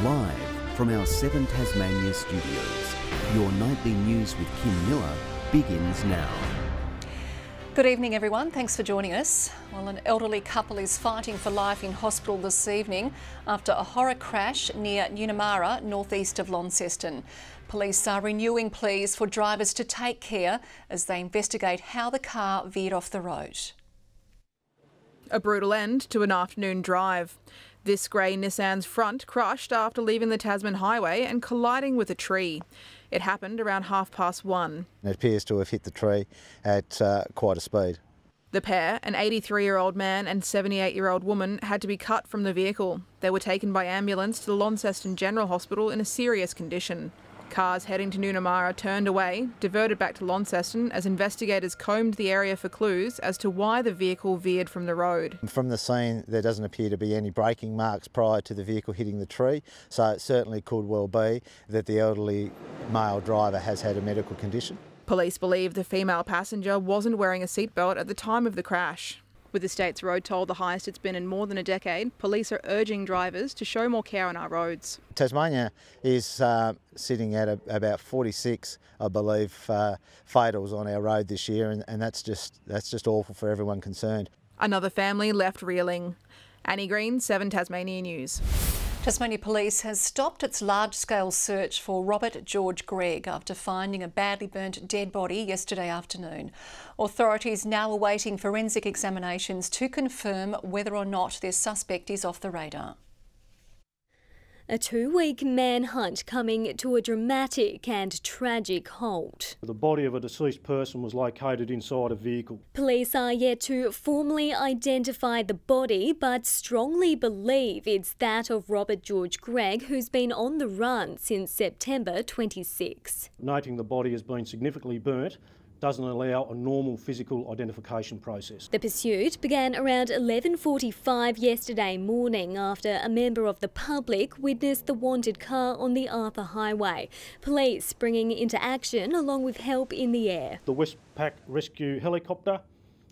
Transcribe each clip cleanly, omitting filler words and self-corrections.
Live from our 7 Tasmania studios, your nightly news with Kim Miller begins now. Good evening everyone, thanks for joining us. Well, an elderly couple is fighting for life in hospital this evening after a horror crash near Nunamara, northeast of Launceston. Police are renewing pleas for drivers to take care as they investigate how the car veered off the road. A brutal end to an afternoon drive. This grey Nissan's front crushed after leaving the Tasman highway and colliding with a tree. It happened around 1:30. It appears to have hit the tree at quite a speed. The pair, an 83-year-old man and 78-year-old woman, had to be cut from the vehicle. They were taken by ambulance to the Launceston General Hospital in a serious condition. Cars heading to Nunamara turned away, diverted back to Launceston as investigators combed the area for clues as to why the vehicle veered from the road. From the scene, there doesn't appear to be any braking marks prior to the vehicle hitting the tree, so it certainly could well be that the elderly male driver has had a medical condition. Police believe the female passenger wasn't wearing a seatbelt at the time of the crash. With the state's road toll the highest it's been in more than a decade, police are urging drivers to show more care on our roads. Tasmania is sitting at about 46, I believe, fatals on our road this year, and that's just awful for everyone concerned. Another family left reeling. Annie Green, 7 Tasmania News. Tasmania Police has stopped its large-scale search for Robert George Gregg after finding a badly burnt dead body yesterday afternoon. Authorities now awaiting forensic examinations to confirm whether or not their suspect is off the radar. A 2-week manhunt coming to a dramatic and tragic halt. The body of a deceased person was located inside a vehicle. Police are yet to formally identify the body, but strongly believe it's that of Robert George Gregg, who's been on the run since September 26. Noting the body has been significantly burnt doesn't allow a normal physical identification process. The pursuit began around 11:45 yesterday morning after a member of the public witnessed the wanted car on the Arthur Highway. Police bringing into action along with help in the air. The Westpac rescue helicopter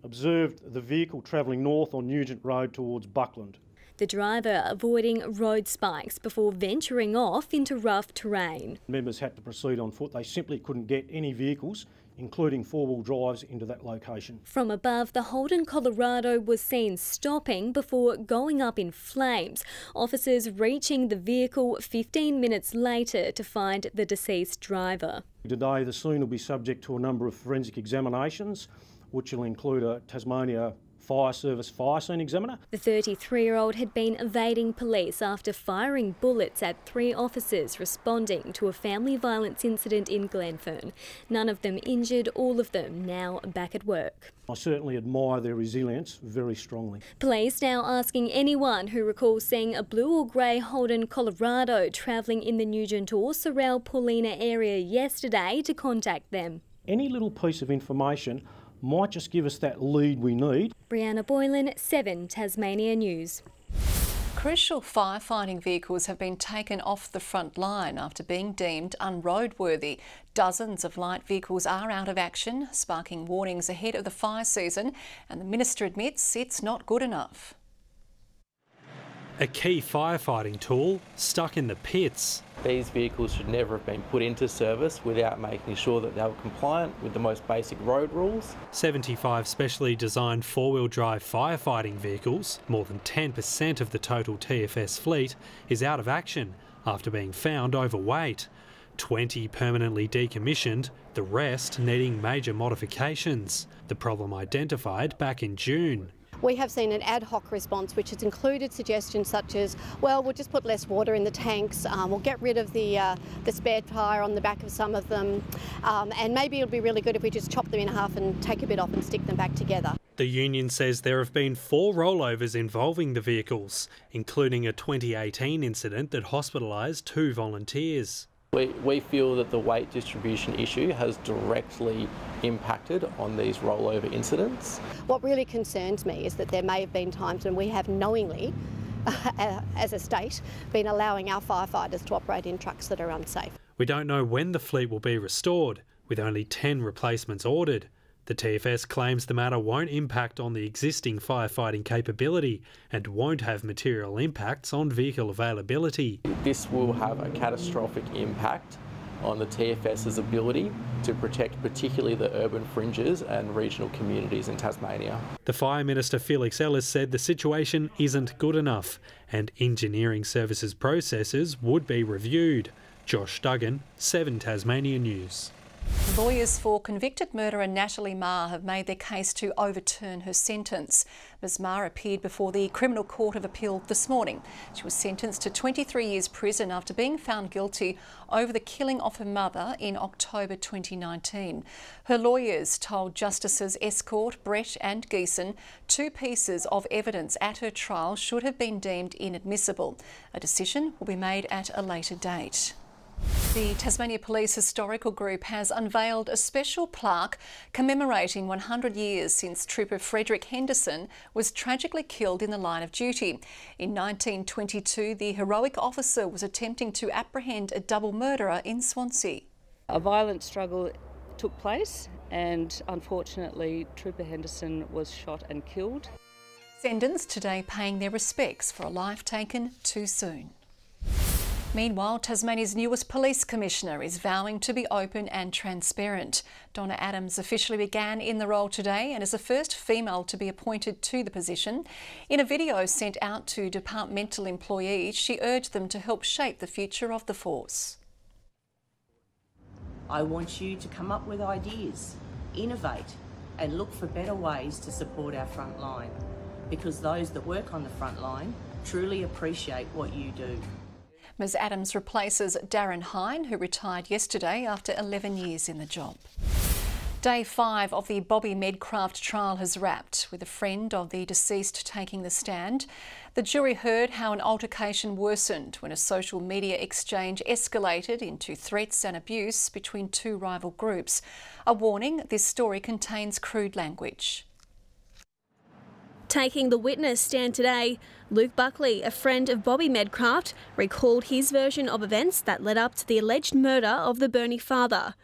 observed the vehicle travelling north on Nugent Road towards Buckland. The driver avoiding road spikes before venturing off into rough terrain. Members had to proceed on foot. They simply couldn't get any vehicles, including 4-wheel drives, into that location. From above, the Holden Colorado was seen stopping before going up in flames. Officers reaching the vehicle 15 minutes later to find the deceased driver. Today, the scene will be subject to a number of forensic examinations, which will include a Tasmania Fire Service fire scene examiner. The 33-year-old had been evading police after firing bullets at 3 officers responding to a family violence incident in Glenfern. None of them injured, all of them now back at work. I certainly admire their resilience very strongly. Police now asking anyone who recalls seeing a blue or grey Holden Colorado travelling in the Nugent or Sorrel Paulina area yesterday to contact them. Any little piece of information might just give us that lead we need. Brianna Boylan, 7 Tasmania News. Crucial firefighting vehicles have been taken off the front line after being deemed unroadworthy. Dozens of light vehicles are out of action, sparking warnings ahead of the fire season, and the Minister admits it's not good enough. A key firefighting tool stuck in the pits. These vehicles should never have been put into service without making sure that they were compliant with the most basic road rules. 75 specially designed 4-wheel drive firefighting vehicles, more than 10% of the total TFS fleet, is out of action after being found overweight. 20 permanently decommissioned, the rest needing major modifications. The problem identified back in June. We have seen an ad hoc response which has included suggestions such as, well, we'll just put less water in the tanks, we'll get rid of the spare tyre on the back of some of them, and maybe it'll be really good if we just chop them in half and take a bit off and stick them back together. The union says there have been 4 rollovers involving the vehicles, including a 2018 incident that hospitalised 2 volunteers. We feel that the weight distribution issue has directly impacted on these rollover incidents. What really concerns me is that there may have been times when we have knowingly, as a state, been allowing our firefighters to operate in trucks that are unsafe. We don't know when the fleet will be restored, with only 10 replacements ordered. The TFS claims the matter won't impact on the existing firefighting capability and won't have material impacts on vehicle availability. This will have a catastrophic impact on the TFS's ability to protect particularly the urban fringes and regional communities in Tasmania. The Fire Minister Felix Ellis said the situation isn't good enough and engineering services processes would be reviewed. Josh Duggan, 7 Tasmania News. Lawyers for convicted murderer Natalie Ma have made their case to overturn her sentence. Ms Ma appeared before the Criminal Court of Appeal this morning. She was sentenced to 23 years prison after being found guilty over the killing of her mother in October 2019. Her lawyers told Justices Escourt, Brett and Geeson 2 pieces of evidence at her trial should have been deemed inadmissible. A decision will be made at a later date. The Tasmania Police Historical Group has unveiled a special plaque commemorating 100 years since Trooper Frederick Henderson was tragically killed in the line of duty. In 1922, the heroic officer was attempting to apprehend a double murderer in Swansea. A violent struggle took place and unfortunately Trooper Henderson was shot and killed. Descendants today paying their respects for a life taken too soon. Meanwhile, Tasmania's newest police commissioner is vowing to be open and transparent. Donna Adams officially began in the role today and is the first female to be appointed to the position. In a video sent out to departmental employees, she urged them to help shape the future of the force. I want you to come up with ideas, innovate and look for better ways to support our front line, because those that work on the front line truly appreciate what you do. Ms Adams replaces Darren Hine, who retired yesterday after 11 years in the job. Day 5 of the Bobby Medcraft trial has wrapped, with a friend of the deceased taking the stand. The jury heard how an altercation worsened when a social media exchange escalated into threats and abuse between 2 rival groups. A warning, this story contains crude language. Taking the witness stand today, Luke Buckley, a friend of Bobby Medcraft, recalled his version of events that led up to the alleged murder of the Bernie father.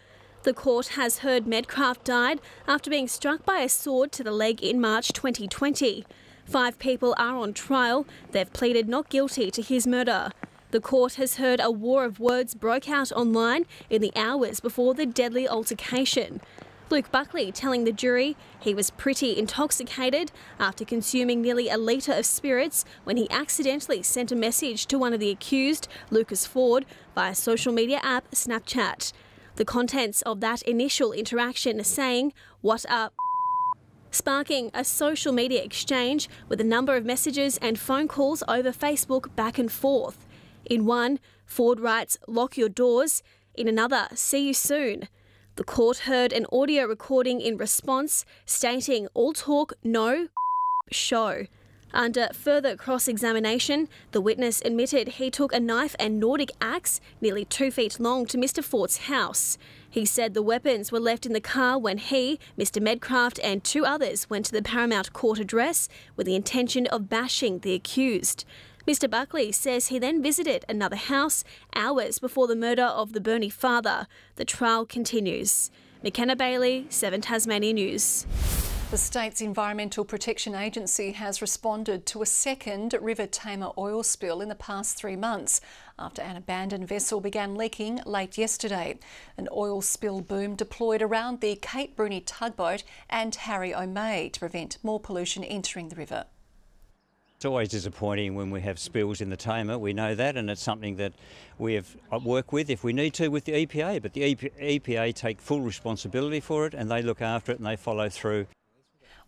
The court has heard Medcraft died after being struck by a sword to the leg in March 2020. 5 people are on trial. They've pleaded not guilty to his murder. The court has heard a war of words broke out online in the hours before the deadly altercation. Luke Buckley telling the jury he was pretty intoxicated after consuming nearly a litre of spirits when he accidentally sent a message to one of the accused, Lucas Ford, via social media app Snapchat. The contents of that initial interaction saying, "What up?" sparking a social media exchange with a number of messages and phone calls over Facebook back and forth. In one, Ford writes, "Lock your doors." In another, "See you soon." The court heard an audio recording in response stating all talk, no show. Under further cross-examination, the witness admitted he took a knife and Nordic axe nearly 2 feet long to Mr Ford's house. He said the weapons were left in the car when he, Mr Medcraft and 2 others went to the Paramount Court address with the intention of bashing the accused. Mr Buckley says he then visited another house hours before the murder of the Bernie father. The trial continues. McKenna Bailey, 7 Tasmania News. The state's Environmental Protection Agency has responded to a second River Tamar oil spill in the past 3 months after an abandoned vessel began leaking late yesterday. An oil spill boom deployed around the Cape Bruni tugboat and Harry O'May to prevent more pollution entering the river. It's always disappointing when we have spills in the Tamar, we know that, and it's something that we have worked with if we need to with the EPA, but the EPA take full responsibility for it and they look after it and they follow through.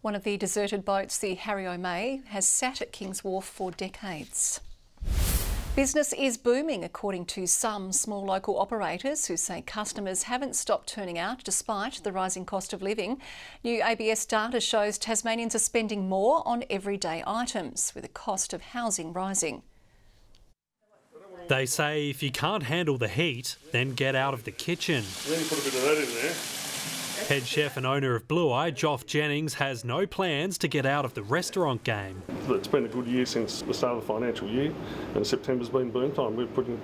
One of the deserted boats, the Harry O'May, has sat at Kings Wharf for decades. Business is booming, according to some small local operators who say customers haven't stopped turning out despite the rising cost of living. New ABS data shows Tasmanians are spending more on everyday items, with the cost of housing rising. They say if you can't handle the heat, then get out of the kitchen. Then you put a bit of that in there. Head chef and owner of Blue Eye, Joff Jennings, has no plans to get out of the restaurant game. It's been a good year since the start of the financial year, and September's been boom time. We're putting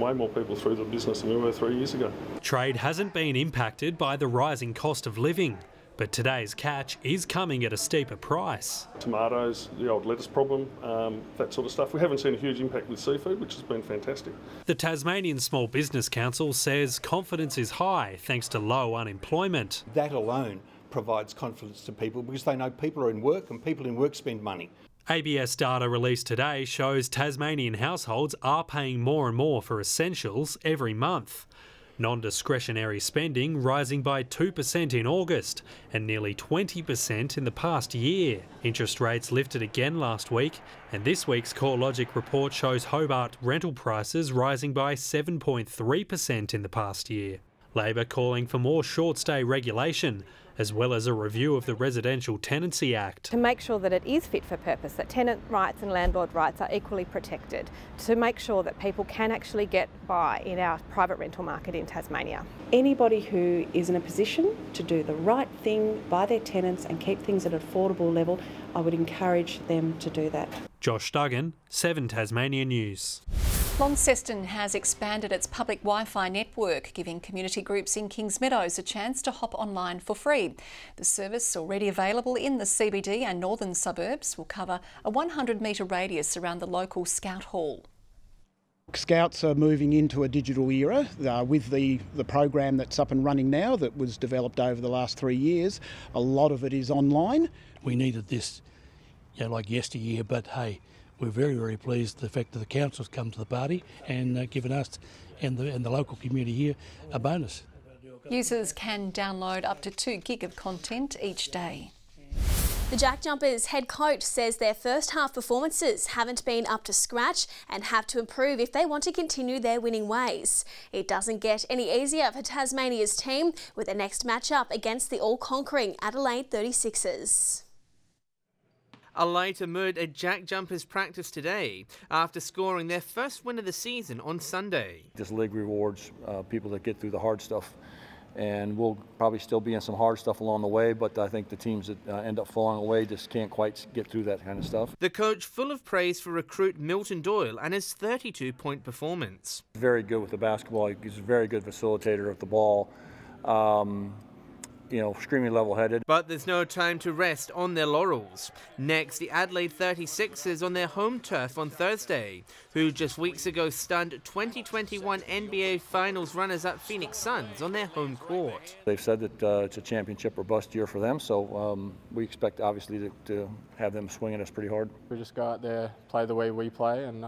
way more people through the business than we were 3 years ago. Trade hasn't been impacted by the rising cost of living. But today's catch is coming at a steeper price. Tomatoes, the old lettuce problem, that sort of stuff. We haven't seen a huge impact with seafood, which has been fantastic. The Tasmanian Small Business Council says confidence is high thanks to low unemployment. That alone provides confidence to people because they know people are in work and people in work spend money. ABS data released today shows Tasmanian households are paying more and more for essentials every month. Non-discretionary spending rising by 2% in August and nearly 20% in the past year. Interest rates lifted again last week, and this week's CoreLogic report shows Hobart rental prices rising by 7.3% in the past year. Labor calling for more short-stay regulation, as well as a review of the Residential Tenancy Act. To make sure that it is fit for purpose, that tenant rights and landlord rights are equally protected, to make sure that people can actually get by in our private rental market in Tasmania. Anybody who is in a position to do the right thing by their tenants and keep things at an affordable level, I would encourage them to do that. Josh Duggan, 7 Tasmania News. Launceston has expanded its public Wi-Fi network, giving community groups in Kings Meadows a chance to hop online for free. The service, already available in the CBD and northern suburbs, will cover a 100-metre radius around the local Scout Hall. Scouts are moving into a digital era with the program that's up and running now that was developed over the last 3 years. A lot of it is online. We needed this, like yesteryear, but hey, we're very, very pleased the fact that the council's come to the party and given us and the local community here a bonus. Users can download up to 2 gig of content each day. The Jack Jumpers head coach says their first half performances haven't been up to scratch and have to improve if they want to continue their winning ways. It doesn't get any easier for Tasmania's team with the next matchup against the all-conquering Adelaide 36ers. A lighter mood at Jack Jumpers practice today after scoring their first win of the season on Sunday. This league rewards people that get through the hard stuff, and we'll probably still be in some hard stuff along the way, but I think the teams that end up falling away just can't quite get through that kind of stuff. The coach full of praise for recruit Milton Doyle and his 32-point performance. Very good with the basketball. He's a very good facilitator of the ball. Extremely level-headed. But there's no time to rest on their laurels. Next, the Adelaide 36ers on their home turf on Thursday, who just weeks ago stunned 2021 NBA Finals runners-up Phoenix Suns on their home court. They've said that it's a championship or bust year for them, so we expect obviously to have them swinging us pretty hard. We just go out there, play the way we play, and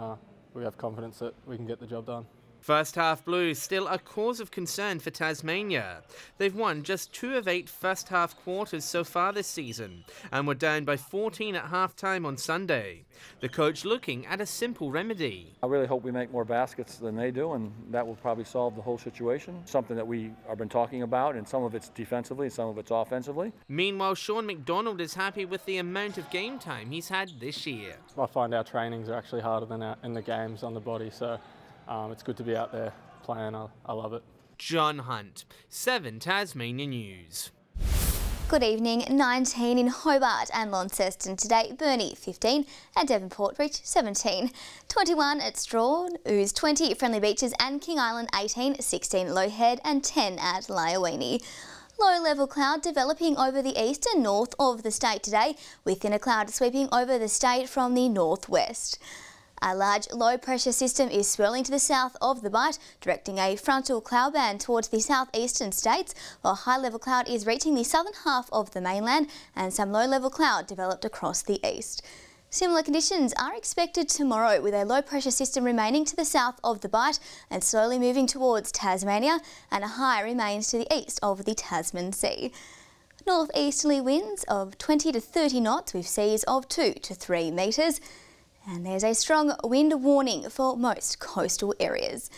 we have confidence that we can get the job done. First half blues still a cause of concern for Tasmania. They've won just 2 of 8 first half quarters so far this season and were down by 14 at half time on Sunday. The coach looking at a simple remedy. I really hope we make more baskets than they do, and that will probably solve the whole situation. Something that we have been talking about, and some of it's defensively and some of it's offensively. Meanwhile, Sean McDonald is happy with the amount of game time he's had this year. I find our trainings are actually harder than in the games on the body, so it's good to be out there playing. I love it. John Hunt, 7 Tasmania News. Good evening. 19 in Hobart and Launceston today. Burnie 15 and Devonport reached 17. 21 at Strawn, Ooze 20, Friendly Beaches and King Island 18, 16 Low Head and 10 at Lyowini. Low-level cloud developing over the east and north of the state today, with thinner cloud sweeping over the state from the northwest. A large low-pressure system is swirling to the south of the Bight, directing a frontal cloud band towards the southeastern states, while high-level cloud is reaching the southern half of the mainland and some low-level cloud developed across the east. Similar conditions are expected tomorrow, with a low-pressure system remaining to the south of the Bight and slowly moving towards Tasmania, and a high remains to the east of the Tasman Sea. Northeasterly winds of 20 to 30 knots with seas of 2 to 3 metres. And there's a strong wind warning for most coastal areas.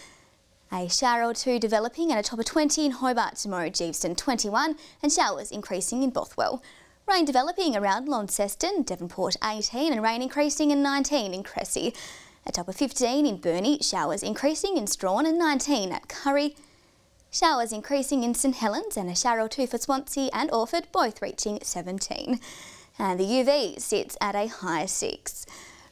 A shower or two developing and a top of 20 in Hobart tomorrow, Geeveston 21, and showers increasing in Bothwell. Rain developing around Launceston, Devonport 18, and rain increasing in 19 in Cressy. A top of 15 in Burnie, showers increasing in Strawn and 19 at Curry. Showers increasing in St Helens and a shower or two for Swansea and Orford, both reaching 17. And the UV sits at a high 6.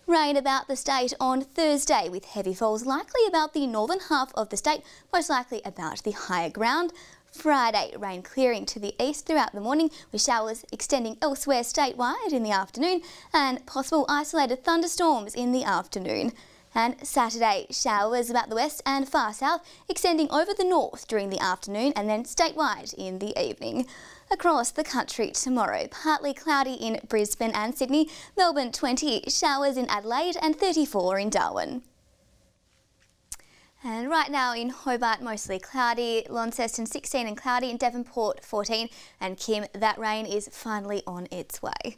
Rain about the state on Thursday, with heavy falls likely about the northern half of the state, most likely about the higher ground. Friday, rain clearing to the east throughout the morning with showers extending elsewhere statewide in the afternoon and possible isolated thunderstorms in the afternoon. And Saturday, showers about the west and far south extending over the north during the afternoon and then statewide in the evening. Across the country tomorrow, partly cloudy in Brisbane and Sydney, Melbourne 20, showers in Adelaide and 34 in Darwin. And right now in Hobart, mostly cloudy, Launceston 16 and cloudy, in Devonport 14, and Kim, that rain is finally on its way.